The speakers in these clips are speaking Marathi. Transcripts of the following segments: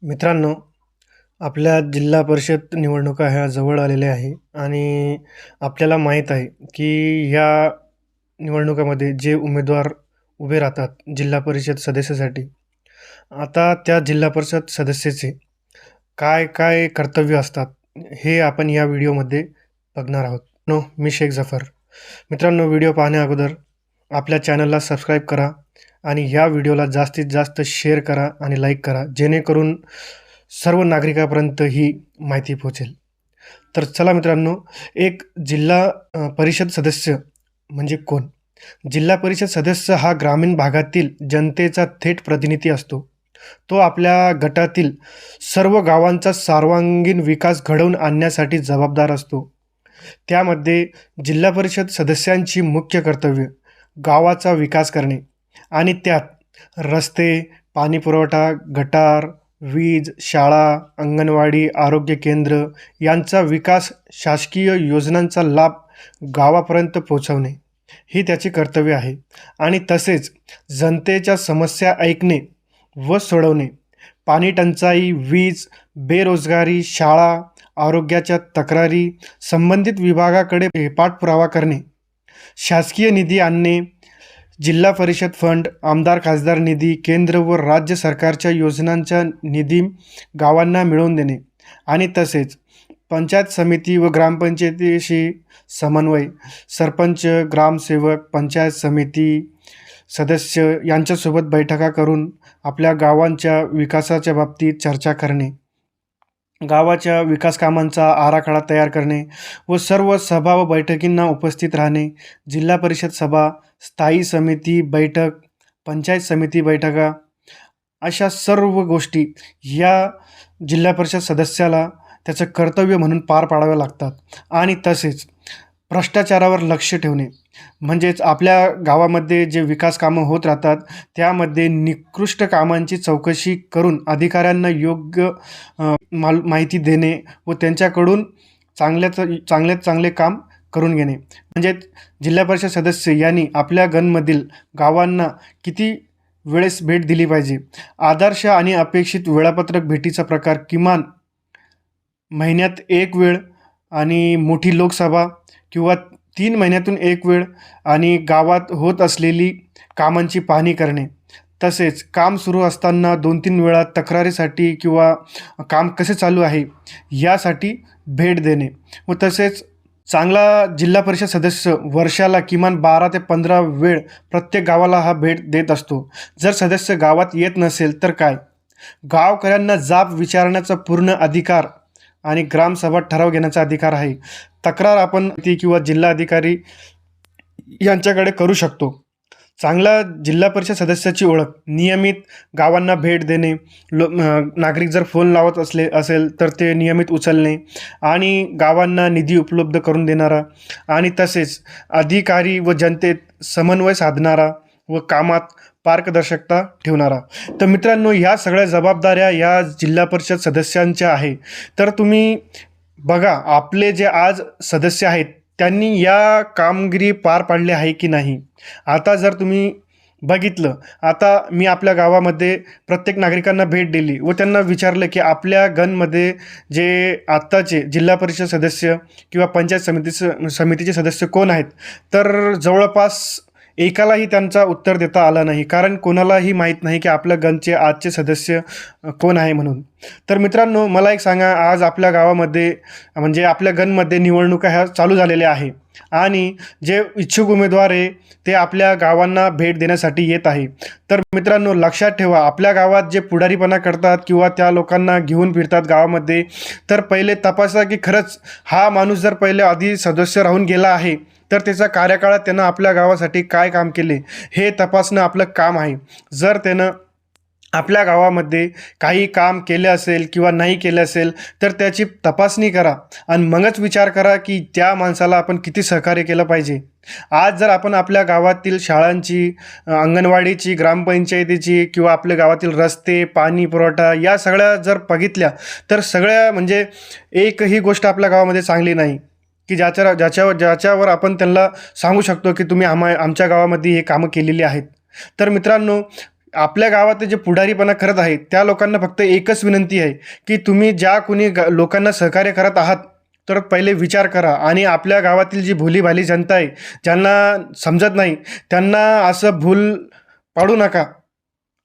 मित्रांनो, आपल्या जिल्हा परिषद निवडणुका ह्या जवळ आलेल्या आहे आणि आपल्याला माहीत आहे, की ह्या निवडणुकामध्ये जे उमेदवार उभे राहतात जिल्हा परिषद सदस्यासाठी, आता त्या जिल्हा परिषद सदस्याचे काय-काय कर्तव्य असतात, हे आपण या व्हिडिओमध्ये बघणार आहोत. मी शेख जफर. मित्रांनो, व्हिडिओ पाहण्या अगोदर आपल्या चॅनलला सबस्क्राईब करा आणि ह्या व्हिडिओला जास्तीत जास्त शेअर करा आणि लाईक करा, जेणेकरून सर्व नागरिकापर्यंत ही माहिती पोहोचेल. तर चला मित्रांनो, एक जिल्हा परिषद सदस्य म्हणजे कोण? जिल्हा परिषद सदस्य हा ग्रामीण भागातील जनतेचा थेट प्रतिनिधी असतो. तो आपल्या गटातील सर्व गावांचा सर्वांगीण विकास घडवून आणण्यासाठी जबाबदार असतो. त्यामध्ये जिल्हा परिषद सदस्यांची मुख्य कर्तव्य गावाचा विकास करणे आणि त्यात रस्ते, पाणीपुरवठा, गटार, वीज, शाळा, अंगणवाडी, आरोग्य केंद्र यांचा विकास, शासकीय योजनांचा लाभ गावापर्यंत पोहोचवणे ही त्याचे कर्तव्य आहे. आणि तसेच जनतेच्या समस्या ऐकणे व सोडवणे, पाणी टंचाई, वीज, बेरोजगारी, शाळा, आरोग्याच्या तक्रारी संबंधित विभागाकडे पाठपुरावा करणे, शासकीय निधी आणणे, जिल्हा परिषद फंड, आमदार खासदार निधी, केंद्र व राज्य सरकारच्या योजनांचा निधी गावांना मिळवून देणे आणि तसेच पंचायत समिती व ग्रामपंचायतीशी समन्वय, सरपंच, ग्रामसेवक, पंचायत समिती सदस्य यांच्यासोबत बैठका करून आपल्या गावांच्या विकासाच्या बाबतीत चर्चा करणे, गावाच्या विकास कामांचा आराखडा तयार करणे व सर्व सभा व बैठकींना उपस्थित राहणे, जिल्हा परिषद सभा, स्थायी समिती बैठक, पंचायत समिती बैठका अशा सर्व गोष्टी या जिल्हा परिषद सदस्याला त्याचं कर्तव्य म्हणून पार पाडाव्या लागतात. आणि तसेच भ्रष्टाचारावर लक्ष ठेवणे, म्हणजेच आपल्या गावामध्ये जे विकास कामं होत राहतात त्यामध्ये निकृष्ट कामांची चौकशी करून अधिकाऱ्यांना योग्य माहिती देणे व त्यांच्याकडून चांगल्यात चांगले काम करून घेणे. म्हणजेच जिल्हा परिषद सदस्य यांनी आपल्या गणमधील गावांना किती वेळेस भेट दिली पाहिजे, आदर्श आणि अपेक्षित वेळापत्रक भेटीचा प्रकार, किमान महिन्यात एक वेळ आणि मोठी लोकसभा किंवा 3 महिन्यातून एक वेळ आणि गावात होत असलेली कामांची पाहणी करणे, तसेच काम सुरू असताना 2-3 वेळा तक्रारीसाठी किंवा काम कसे चालू आहे यासाठी भेट देणे व तसेच चांगला जिल्हा परिषद सदस्य वर्षाला किमान 12 ते 15 वेळ प्रत्येक गावाला हा भेट देत असतो. जर सदस्य गावात येत नसेल तर काय? गावकऱ्यांना जाब विचारण्याचा पूर्ण अधिकार आणि ग्रामसभा ठराव घेण्याचा अधिकार आहे. तक्रार आपण ती किंवा जिल्हा अधिकारी यांच्याकडे करू शकतो. चांगला जिल्हा परिषद सदस्याची ओळख, नियमित गावांना भेट देणे, नागरिक जर फोन लावत असेल तर ते नियमित उचलणे आणि गावांना निधी उपलब्ध करून देणारा आणि तसेच अधिकारी व जनतेत समन्वय साधणारा व कामात पारदर्शकता ठेवणारा. तर मित्रांनो, ह्या सगळ्या जबाबदाऱ्या या जिल्हा परिषद सदस्यांच्या आहे. तर तुम्ही बघा, आपले जे आज सदस्य आहेत त्यांनी या कामगिरी पार पाडली आहे की नाही. आता जर तुम्ही बघितलं, आता मी आपल्या गावामध्ये प्रत्येक नागरिकांना भेट दिली व त्यांना विचारलं की आपल्या गणमध्ये जे आत्ताचे जिल्हा परिषद सदस्य किंवा पंचायत समितीचे सदस्य कोण आहेत, तर जवळपास एकालाही त्यांचा उत्तर देता आला नाही, कारण कोणालाही माहीत नाही की आपल्या गणचे आजचे सदस्य कोण आहे म्हणून. तर मित्रांनो, मला एक सांगा, आज आपल्या गावामध्ये म्हणजे आपल्या गणमध्ये निवडणुका ह्या चालू झालेल्या आहे आणि जे इच्छुक उमेदवार आहे ते आपल्या गावांना भेट देण्यासाठी येत आहे. तर मित्रांनो, लक्षात ठेवा, आपल्या गावात जे पुढारीपणा करतात किंवा त्या लोकांना घेऊन फिरतात गावामध्ये, तर पहिले तपासा की खरंच हा माणूस जर पहिले आधी सदस्य राहून गेला आहे तर त्याच्या कार्यकाळात त्यानं आपल्या गावासाठी काय काम केले हे तपासणं आपलं काम आहे. जर त्यानं आपल्या गावामध्ये काही काम केले असेल किंवा नाही केले असेल तर त्याची तपासणी करा आणि मगच विचार करा की त्या माणसाला आपण किती सहकार्य केलं पाहिजे. आज जर आपण आपल्या गावातील शाळांची, अंगणवाडीची, ग्रामपंचायतीची किंवा आपल्या गावातील रस्ते, पाणी पुरवठा या सगळ्या जर बघितल्या तर सगळ्या म्हणजे एकही गोष्ट आपल्या गावामध्ये चांगली नाही की ज्याच्यावर आपण त्यांना सांगू शकतो की तुम्ही आमच्या गावामध्ये हे कामं केलेली आहेत. तर मित्रांनो, आपल्या गावात जे पुढारीपणा करत आहेत त्या लोकांना फक्त एकच विनंती आहे की तुम्ही ज्या कोणी लोकांना सहकार्य करत आहात तर पहिले विचार करा आणि आपल्या गावातील जी भोलीभाली जनता आहे ज्यांना समजत नाही त्यांना असं भूल पाडू नका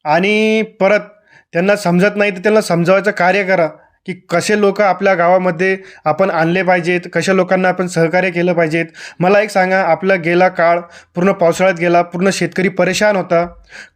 आणि परत त्यांना समजत नाही तर त्यांना समजावायचं कार्य करा की कसे लोक आपल्या गावामध्ये आपण आणले पाहिजेत, कशा लोकांना आपण सहकार्य केलं पाहिजेत. मला एक सांगा, आपला गेला काळ पूर्ण पावसाळ्यात गेला, पूर्ण शेतकरी परेशान होता.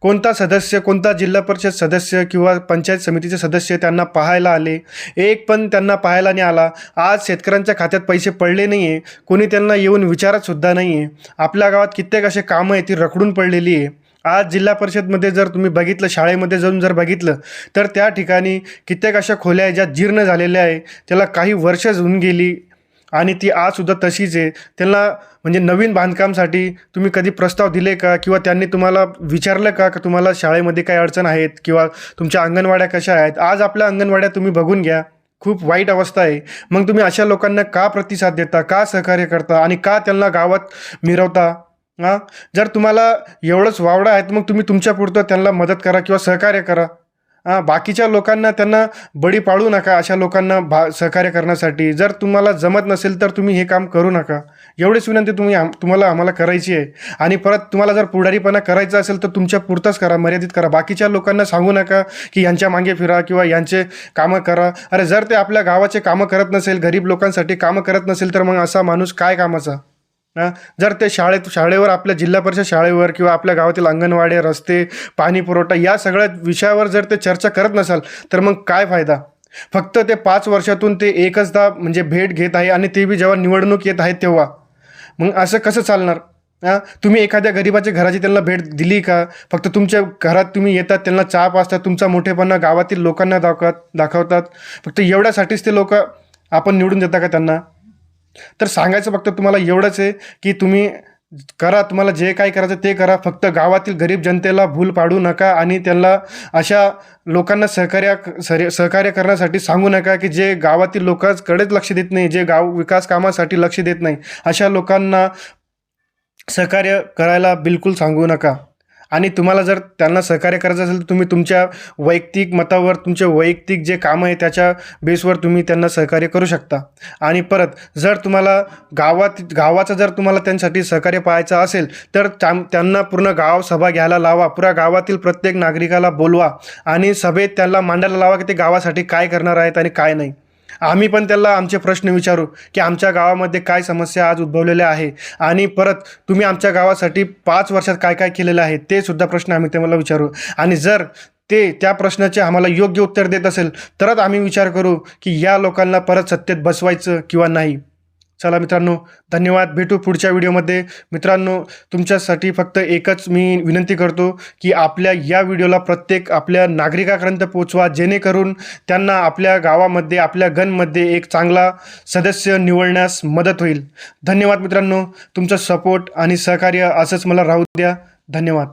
कोणता सदस्य, कोणता जिल्हा परिषद सदस्य किंवा पंचायत समितीचे सदस्य त्यांना पाहायला आले? एक पण त्यांना पाहायला नाही आला. आज शेतकऱ्यांच्या खात्यात पैसे पडले नाही आहे, कोणी त्यांना येऊन विचारतसुद्धा नाही आहे. आपल्या गावात कित्येक असे कामं आहे ती रखडून पडलेली आहे. आज जिल्हा परिषदमध्ये जर तुम्ही बघितलं, शाळेमध्ये जाऊन जर बघितलं तर त्या ठिकाणी कित्येक अशा खोल्या आहे ज्या जीर्ण झालेल्या आहे, त्याला काही वर्ष होऊन गेली आणि ती आजसुद्धा तशीच आहे. त्यांना म्हणजे नवीन बांधकामसाठी तुम्ही कधी प्रस्ताव दिले का? किंवा त्यांनी तुम्हाला विचारलं का की तुम्हाला शाळेमध्ये काही अडचण आहेत किंवा तुमच्या अंगणवाड्या कशा आहेत? आज आपल्या अंगणवाड्या तुम्ही बघून घ्या, खूप वाईट अवस्था आहे. मग तुम्ही अशा लोकांना का प्रतिसाद देता, का सहकार्य करता आणि का त्यांना गावात मिरवता? हां, जर तुम्हाला एवढंच वावडं आहे तर मग तुम्ही तुमच्यापुरतं त्यांना मदत करा किंवा सहकार्य करा. बाकीच्या लोकांना त्यांना बळी पाडू नका अशा लोकांना सहकार्य करण्यासाठी. जर तुम्हाला जमत नसेल तर तुम्ही हे काम करू नका. एवढीच विनंती तुम्हाला आम्हाला करायची आहे. आणि परत तुम्हाला जर पुढारीपणा करायचा असेल तर तुमच्या पुरतंच करा, मर्यादित करा. बाकीच्या लोकांना सांगू नका की यांच्या मागे फिरा किंवा यांचे कामं करा. अरे जर ते आपल्या गावाचे कामं करत नसेल, गरीब लोकांसाठी कामं करत नसेल तर मग असा माणूस काय कामाचा? जर ते शाळेवर, आपल्या जिल्हा परिषद शाळेवर किंवा आपल्या गावातील अंगणवाडी, रस्ते, पाणी पुरवठा या सगळ्या विषयावर जर ते चर्चा करत नसाल तर मग काय फायदा? फक्त ते 5 वर्षातून ते एकचदा म्हणजे भेट घेत आहे आणि ते बी जेव्हा निवडणूक येत आहे तेव्हा. मग असं कसं चालणार? तुम्ही एखाद्या गरीबाच्या घराची त्यांना भेट दिली का? फक्त तुमच्या घरात तुम्ही येतात, त्यांना चहा पाजतात, तुमचा मोठेपणा गावातील लोकांना दाखवतात. फक्त एवढ्यासाठीच ते लोक आपण निवडून देता का त्यांना? तर सांगायचं फक्त तुम्हाला एवढंच आहे की तुम्ही करा, तुम्हाला जे काय करायचं ते करा. फक्त गावातील गरीब जनतेला भूल पाडू नका आणि त्यांना अशा लोकांना सहकार्य करण्यासाठी सांगू नका की जे गावातील लोकांकडेच लक्ष देत नाही, जे गाव विकास कामासाठी लक्ष देत नाही, अशा लोकांना सहकार्य करायला बिलकुल सांगू नका. आणि तुम्हाला जर त्यांना सहकार्य करायचं असेल तर तुम्ही तुमच्या वैयक्तिक मतावर, तुमचे वैयक्तिक जे कामं आहे त्याच्या बेसवर तुम्ही त्यांना सहकार्य करू शकता. आणि परत जर तुम्हाला गावाचं जर तुम्हाला त्यांच्यासाठी सहकार्य पाहायचं असेल तर त्यांना पूर्ण गाव सभा घ्यायला लावा. पुऱ्या गावातील प्रत्येक नागरिकाला बोलवा आणि सभेत त्यांना मांडायला लावा की ते गावासाठी काय करणार आहेत आणि काय नाही. आम्ही पण त्याला आमचे प्रश्न विचारू की आमच्या गावामध्ये काय समस्या आज उद्भवलेल्या आहे आणि परत तुम्ही आमच्या गावासाठी 5 वर्षात काय काय केलेलं आहे ते सुद्धा प्रश्न आम्ही तुम्हाला विचारू. आणि जर ते त्या प्रश्नाचे आम्हाला योग्य उत्तर देत असेल तरच आम्ही विचार करू की या लोकांना परत सत्तेत बसवायचं किंवा नाही. चला मित्रांनो, धन्यवाद. भेटू पुढच्या व्हिडिओमध्ये. मित्रांनो, तुमच्यासाठी फक्त एकच मी विनंती करतो की आपल्या या व्हिडिओला प्रत्येक आपल्या नागरिकापर्यंत पोचवा, जेणेकरून त्यांना आपल्या गावामध्ये, आपल्या गणमध्ये एक चांगला सदस्य निवडण्यास मदत होईल. धन्यवाद मित्रांनो. तुमचं सपोर्ट आणि सहकार्य असंच मला राहू द्या. धन्यवाद.